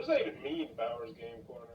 does that even mean, Bowers Game Corner?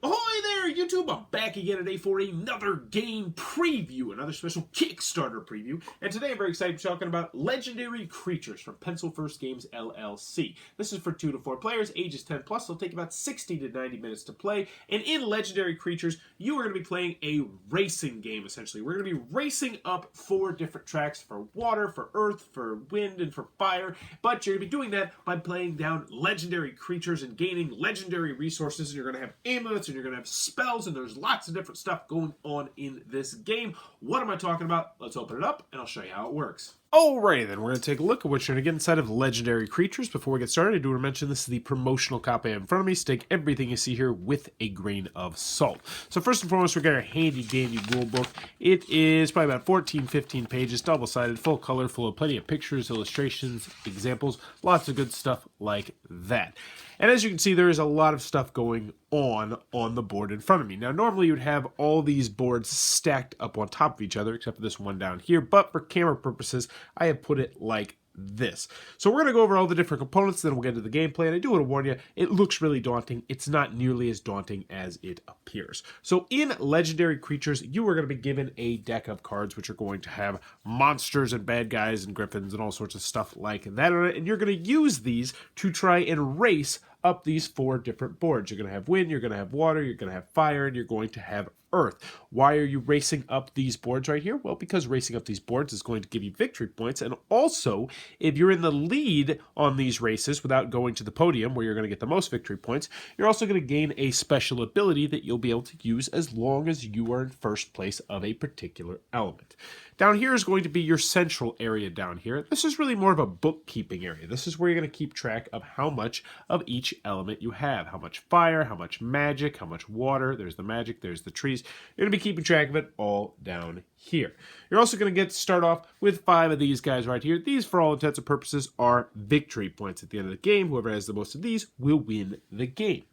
Ahoy there, YouTube! I'm back again today for another game preview, another special Kickstarter preview. And today I'm very excited to be talking about Legendary Creatures from Pencil First Games LLC. This is for 2 to 4 players, ages 10 plus. It'll take about 60 to 90 minutes to play. And in Legendary Creatures, you are going to be playing a racing game, essentially. We're going to be racing up 4 different tracks for water, for earth, for wind, and for fire. But you're going to be doing that by playing down legendary creatures and gaining legendary resources. And you're going to have amulets, and you're going to have spells, and there's lots of different stuff going on in this game. What am I talking about? Let's open it up, and I'll show you how it works. Alrighty then, we're going to take a look at what you're going to get inside of Legendary Creatures. Before we get started, I do want to mention this is the promotional copy in front of me, so take everything you see here with a grain of salt. So first and foremost, we've got our handy dandy rule book. It is probably about 14-15 pages, double-sided, full color, full of plenty of pictures, illustrations, examples, lots of good stuff like that. And as you can see, there is a lot of stuff going on the board in front of me. Now, normally you would have all these boards stacked up on top of each other, except for this one down here. But for camera purposes, I have put it like this. So we're going to go over all the different components, then we'll get into the gameplay. And I do want to warn you, it looks really daunting. It's not nearly as daunting as it appears. So in Legendary Creatures, you are going to be given a deck of cards, which are going to have monsters and bad guys and griffins and all sorts of stuff like that on it. And you're going to use these to try and race up these 4 different boards. You're going to have wind, you're going to have water, you're going to have fire, and you're going to have earth. Why are you racing up these boards right here? Well, because racing up these boards is going to give you victory points, and also, if you're in the lead on these races without going to the podium where you're going to get the most victory points, you're also going to gain a special ability that you'll be able to use as long as you are in first place of a particular element. Down here is going to be your central area down here. This is really more of a bookkeeping area. This is where you're going to keep track of how much of each element you have. How much fire, how much magic, how much water. There's the magic, there's the trees. You're going to be keeping track of it all down here. You're also going to get to start off with 5 of these guys right here. These, for all intents and purposes, are victory points at the end of the game. Whoever has the most of these will win the game.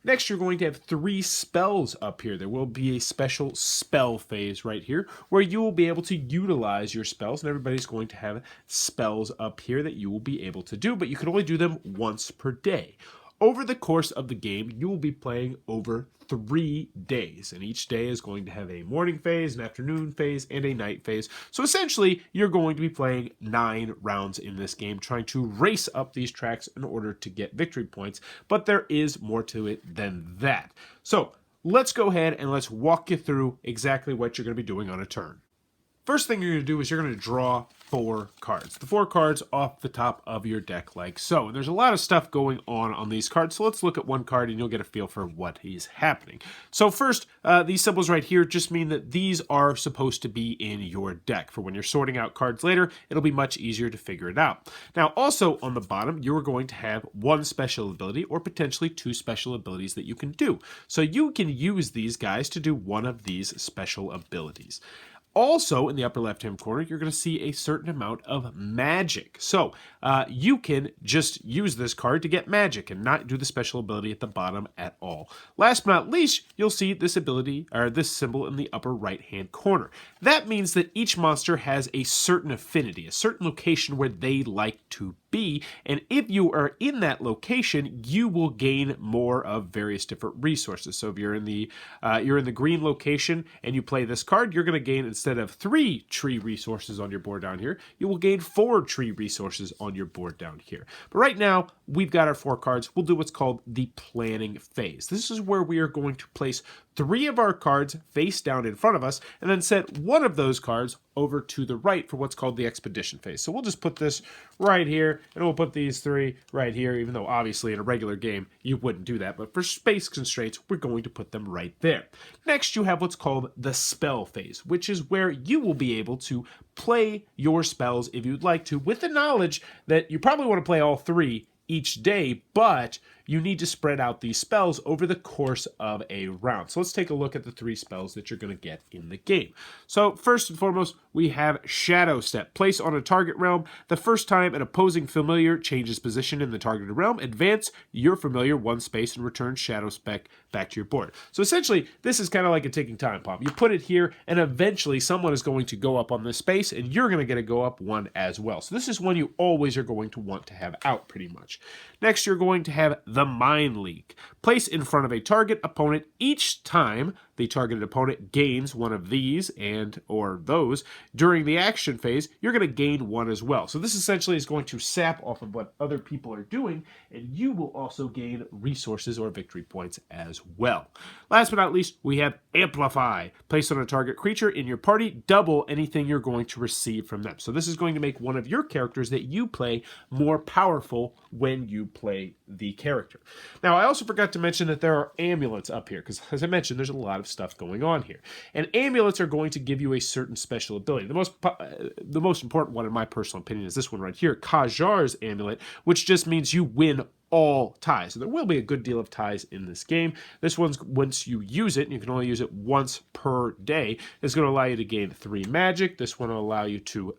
Next, you're going to have 3 spells up here. There will be a special spell phase right here where you will be able to utilize your spells, and everybody's going to have spells up here that you will be able to do, but you can only do them once per day. Over the course of the game, you will be playing over 3 days, and each day is going to have a morning phase, an afternoon phase, and a night phase. So essentially, you're going to be playing 9 rounds in this game, trying to race up these tracks in order to get victory points, but there is more to it than that. So let's go ahead and let's walk you through exactly what you're going to be doing on a turn. First thing you're going to do is you're going to draw 4 cards. The 4 cards off the top of your deck like so. And there's a lot of stuff going on these cards, so let's look at one card and you'll get a feel for what is happening. So first, these symbols right here just mean that these are supposed to be in your deck. For when you're sorting out cards later, it'll be much easier to figure it out. Now also on the bottom, you're going to have 1 special ability or potentially 2 special abilities that you can do. So you can use these guys to do one of these special abilities. Also, in the upper left-hand corner, you're going to see a certain amount of magic. So, you can just use this card to get magic and not do the special ability at the bottom at all. Last but not least, you'll see this ability, or this symbol in the upper right-hand corner. That means that each monster has a certain affinity, a certain location where they like to be, and if you are in that location, you will gain more of various different resources. So if you're in the green location and you play this card, you're going to gain, instead of 3 tree resources on your board down here, you will gain 4 tree resources on your board down here. But right now, we've got our 4 cards. We'll do what's called the planning phase. This is where we are going to place 3 of our cards face down in front of us, and then set 1 of those cards over to the right for what's called the expedition phase. So we'll just put this right here, and we'll put these 3 right here, even though obviously in a regular game you wouldn't do that, but for space constraints, we're going to put them right there. Next, you have what's called the spell phase, which is where you will be able to play your spells if you'd like to, with the knowledge that you probably want to play all 3 each day, but you need to spread out these spells over the course of a round. So let's take a look at the 3 spells that you're going to get in the game. So first and foremost, we have Shadow Step. Place on a target realm. The first time an opposing familiar changes position in the targeted realm, advance your familiar 1 space and return Shadow Spec back to your board. So essentially, this is kind of like a ticking time bomb. You put it here, and eventually someone is going to go up on this space, and you're going to get to go up 1 as well. So this is one you always are going to want to have out pretty much. Next, you're going to have the Mind Leak. Place in front of a target opponent each time the targeted opponent gains one of these and or those during the action phase, you're going to gain 1 as well. So this essentially is going to sap off of what other people are doing, and you will also gain resources or victory points as well. Last but not least, we have Amplify. Place on a target creature in your party, double anything you're going to receive from them. So this is going to make one of your characters that you play more powerful when you play the character. Now, I also forgot to mention that there are amulets up here, because as I mentioned, there's a lot of stuff going on here. And amulets are going to give you a certain special ability. The most important one, in my personal opinion, is this one right here, Kajar's Amulet, which just means you win all ties. So there will be a good deal of ties in this game. This one's, once you use it, and you can only use it once per day, it's going to allow you to gain 3 magic. This one will allow you to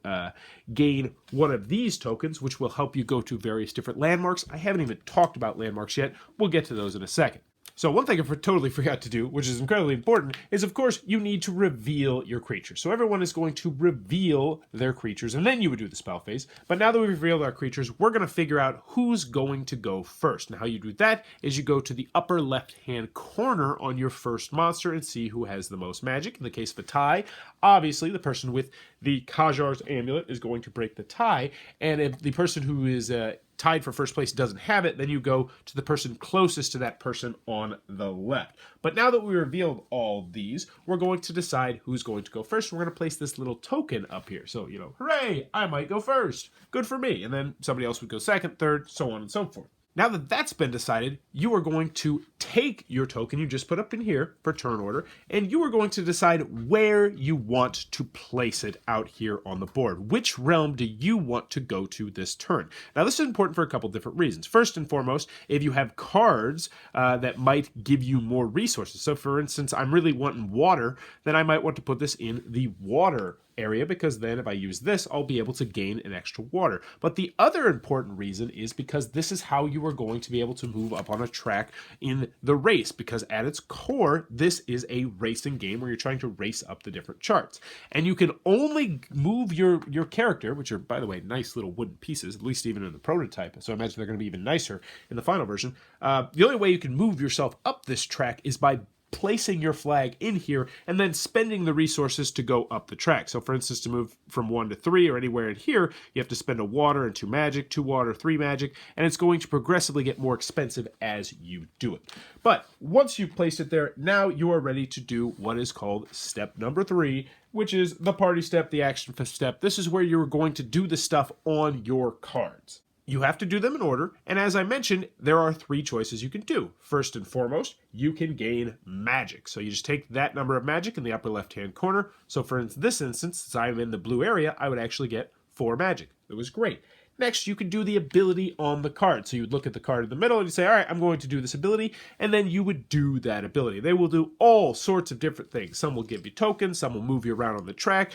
gain one of these tokens, which will help you go to various different landmarks. I haven't even talked about landmarks yet. We'll get to those in a second. So one thing I totally forgot to do, which is incredibly important, is of course you need to reveal your creatures. So everyone is going to reveal their creatures, and then you would do the spell phase. But now that we've revealed our creatures, we're going to figure out who's going to go first. And how you do that is you go to the upper left-hand corner on your first monster and see who has the most magic. In the case of a tie, obviously the person with the Kajar's Amulet is going to break the tie, and if the person who is tied for first place doesn't have it, then you go to the person closest to that person on the left. But now that we revealed all these, we're going to decide who's going to go first. We're going to place this little token up here. So, hooray, I might go first. Good for me. And then somebody else would go second, third, so on and so forth. Now that that's been decided, you are going to take your token you just put up in here for turn order, and you are going to decide where you want to place it out here on the board. Which realm do you want to go to this turn? Now, this is important for a couple different reasons. First and foremost, if you have cards that might give you more resources. So, for instance, I'm really wanting water, then I might want to put this in the water area, because then if I use this, I'll be able to gain an extra water. But the other important reason is because this is how you are going to be able to move up on a track in the race, because at its core, this is a racing game where you're trying to race up the different charts. And you can only move your character, which are, by the way, nice little wooden pieces, at least even in the prototype, so I imagine they're going to be even nicer in the final version. The only way you can move yourself up this track is by placing your flag in here and then spending the resources to go up the track. So for instance, to move from 1 to 3 or anywhere in here, you have to spend a water and 2 magic, 2 water, 3 magic, and it's going to progressively get more expensive as you do it. But once you've placed it there, now you are ready to do what is called step number 3, which is the party step, the action step. This is where you're going to do the stuff on your cards. You have to do them in order, and as I mentioned, there are 3 choices you can do. First and foremost, you can gain magic. So you just take that number of magic in the upper left-hand corner. So for this instance, since I'm in the blue area, I would actually get 4 magic. It was great. Next, you can do the ability on the card. So you would look at the card in the middle and you say, all right, I'm going to do this ability, and then you would do that ability. They will do all sorts of different things. Some will give you tokens, some will move you around on the track.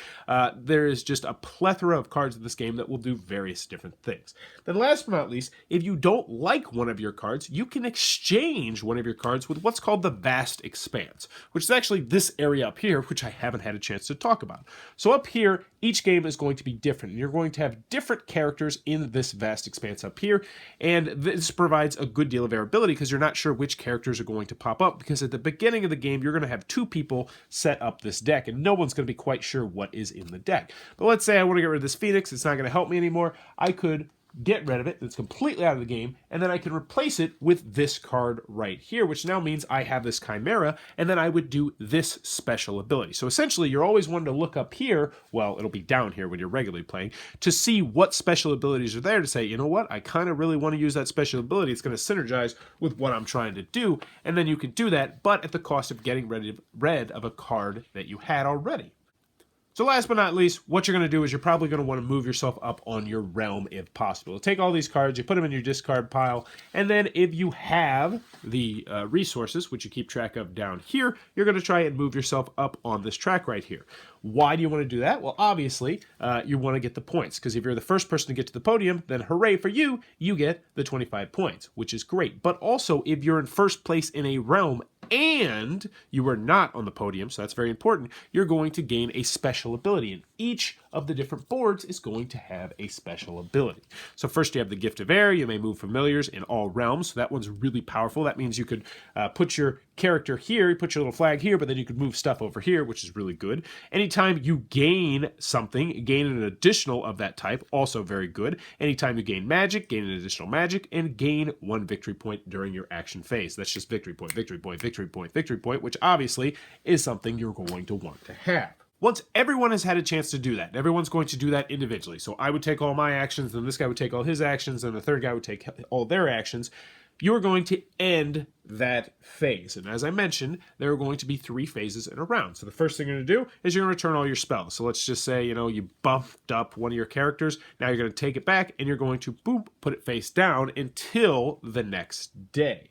There is just a plethora of cards in this game that will do various different things. Then last but not least, if you don't like one of your cards, you can exchange one of your cards with what's called the Vast Expanse, which is actually this area up here, which I haven't had a chance to talk about. So up here, each game is going to be different, and you're going to have different characters in this Vast Expanse up here, and this provides a good deal of variability because you're not sure which characters are going to pop up, because at the beginning of the game you're going to have 2 people set up this deck and no one's going to be quite sure what is in the deck. But let's say I want to get rid of this Phoenix, it's not going to help me anymore. I could get rid of it, it's completely out of the game, and then I can replace it with this card right here, which now means I have this Chimera, and then I would do this special ability. So essentially, you're always wanting to look up here, well, it'll be down here when you're regularly playing, to see what special abilities are there to say, you know what, I kind of really want to use that special ability, it's going to synergize with what I'm trying to do, and then you can do that, but at the cost of getting rid of a card that you had already. So last but not least, what you're going to do is you're probably going to want to move yourself up on your realm if possible. Take all these cards, you put them in your discard pile, and then if you have the resources, which you keep track of down here, you're going to try and move yourself up on this track right here. Why do you want to do that? Well, obviously, you want to get the points, because if you're the first person to get to the podium, then hooray for you, you get the 25 points, which is great. But also, if you're in first place in a realm and you are not on the podium, so that's very important, you're going to gain a special ability. And each of the different boards is going to have a special ability. So first you have the Gift of Air. You may move familiars in all realms. So that one's really powerful. That means you could put your character here, you put your little flag here, but then you could move stuff over here, which is really good. Anytime you gain something, gain an additional of that type, also very good. Anytime you gain magic, gain an additional magic, and gain 1 victory point during your action phase. That's just victory point, victory point, victory point, victory point, which obviously is something you're going to want to have. Once everyone has had a chance to do that, everyone's going to do that individually. So I would take all my actions, then this guy would take all his actions, and the third guy would take all their actions. You're going to end that phase. And as I mentioned, there are going to be 3 phases in a round. So the first thing you're going to do is you're going to return all your spells. So let's just say, you buffed up one of your characters. Now you're going to take it back and you're going to, boom, put it face down until the next day.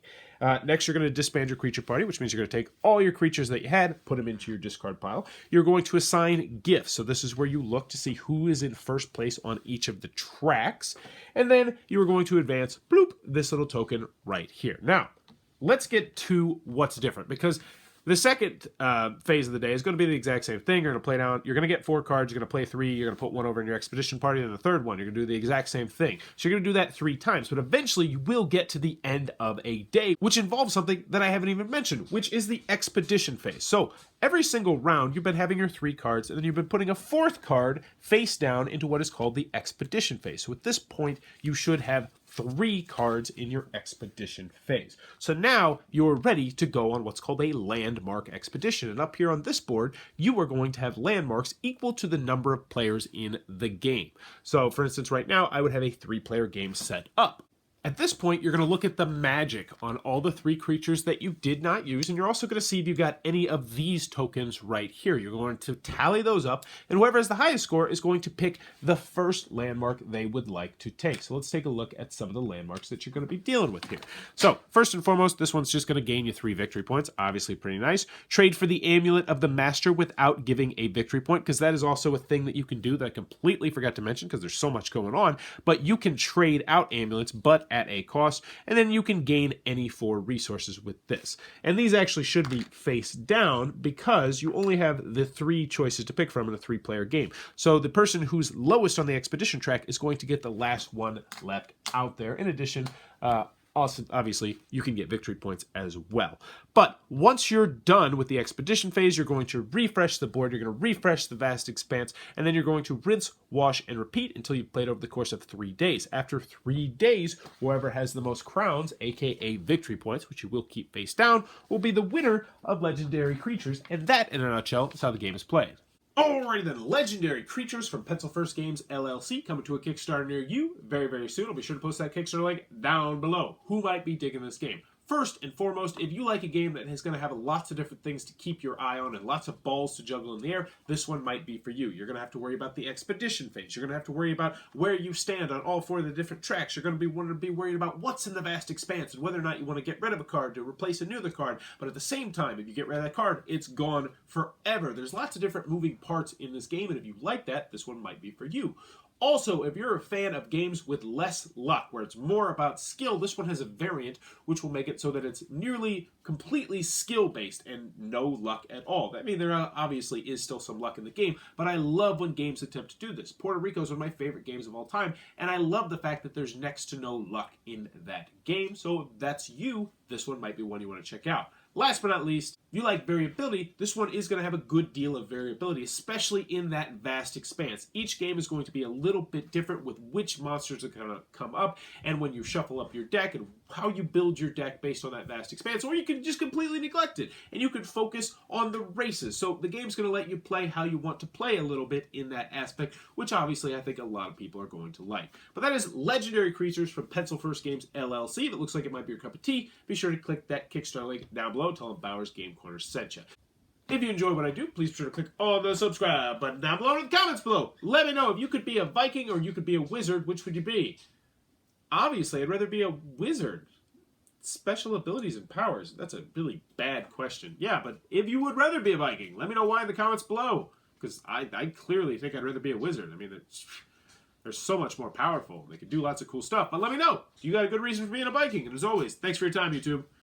Next, you're going to disband your creature party, which means you're going to take all your creatures that you had, put them into your discard pile. You're going to assign gifts. So this is where you look to see who is in first place on each of the tracks. And then you are going to advance, bloop, this little token right here. Now, let's get to what's different, because the second phase of the day is going to be the exact same thing. You're going to play down, you're going to get 4 cards, you're going to play 3, you're going to put 1 over in your expedition party, and the third one, you're going to do the exact same thing. So you're going to do that 3 times, but eventually you will get to the end of a day, which involves something that I haven't even mentioned, which is the expedition phase. So every single round, you've been having your 3 cards, and then you've been putting a 4th card face down into what is called the expedition phase. So at this point, you should have 3 cards in your expedition phase. So now you're ready to go on what's called a landmark expedition. And up here on this board, you are going to have landmarks equal to the number of players in the game. So for instance, right now, I would have a 3-player game set up. At this point, you're going to look at the magic on all the 3 creatures that you did not use, and you're also going to see if you got any of these tokens right here. You're going to tally those up, and whoever has the highest score is going to pick the first landmark they would like to take. So let's take a look at some of the landmarks that you're going to be dealing with here. So first and foremost, this one's just going to gain you 3 victory points. Obviously pretty nice. Trade for the Amulet of the Master without giving a victory point, because that is also a thing that you can do that I completely forgot to mention because there's so much going on. But you can trade out amulets, but at a cost, and then you can gain any 4 resources with this. And these actually should be face down because you only have the 3 choices to pick from in a 3-player game. So the person who's lowest on the expedition track is going to get the last one left out there. In addition, also, obviously, you can get victory points as well. But once you're done with the expedition phase, you're going to refresh the board, you're going to refresh the vast expanse, and then you're going to rinse, wash, and repeat until you've played over the course of 3 days. After 3 days, whoever has the most crowns, aka victory points, which you will keep face down, will be the winner of Legendary Creatures, and that, in a nutshell, is how the game is played. Alrighty then, Legendary Creatures from Pencil First Games LLC coming to a Kickstarter near you very, very soon. I'll be sure to post that Kickstarter link down below. Who might be digging this game? First and foremost, if you like a game that is going to have lots of different things to keep your eye on and lots of balls to juggle in the air, this one might be for you. You're going to have to worry about the expedition phase. You're going to have to worry about where you stand on all 4 of the different tracks. You're going to be worried about what's in the vast expanse and whether or not you want to get rid of a card to replace a new card. But at the same time, if you get rid of that card, it's gone forever. There's lots of different moving parts in this game, and if you like that, this one might be for you. Also, if you're a fan of games with less luck, where it's more about skill, this one has a variant which will make it so that it's nearly completely skill-based and no luck at all. I mean, there obviously is still some luck in the game, but I love when games attempt to do this. Puerto Rico is one of my favorite games of all time, and I love the fact that there's next to no luck in that game. So if that's you, this one might be one you want to check out. Last but not least, if you like variability, this one is going to have a good deal of variability, especially in that vast expanse. Each game is going to be a little bit different with which monsters are going to come up, and when you shuffle up your deck, and how you build your deck based on that vast expanse, or you can just completely neglect it, and you can focus on the races. So the game's going to let you play how you want to play a little bit in that aspect, which obviously I think a lot of people are going to like. But that is Legendary Creatures from Pencil First Games LLC. If it looks like it might be your cup of tea, be sure to click that Kickstarter link down below. Tell them Bowers Game Corner sent you. If you enjoy what I do, please be sure to click on the subscribe button down below in the comments below. Let me know if you could be a Viking or you could be a wizard. Which would you be? Obviously, I'd rather be a wizard. Special abilities and powers. That's a really bad question. Yeah, but if you would rather be a Viking, let me know why in the comments below. Because I clearly think I'd rather be a wizard. I mean, they're so much more powerful. They can do lots of cool stuff. But let me know. You got a good reason for being a Viking. And as always, thanks for your time, YouTube.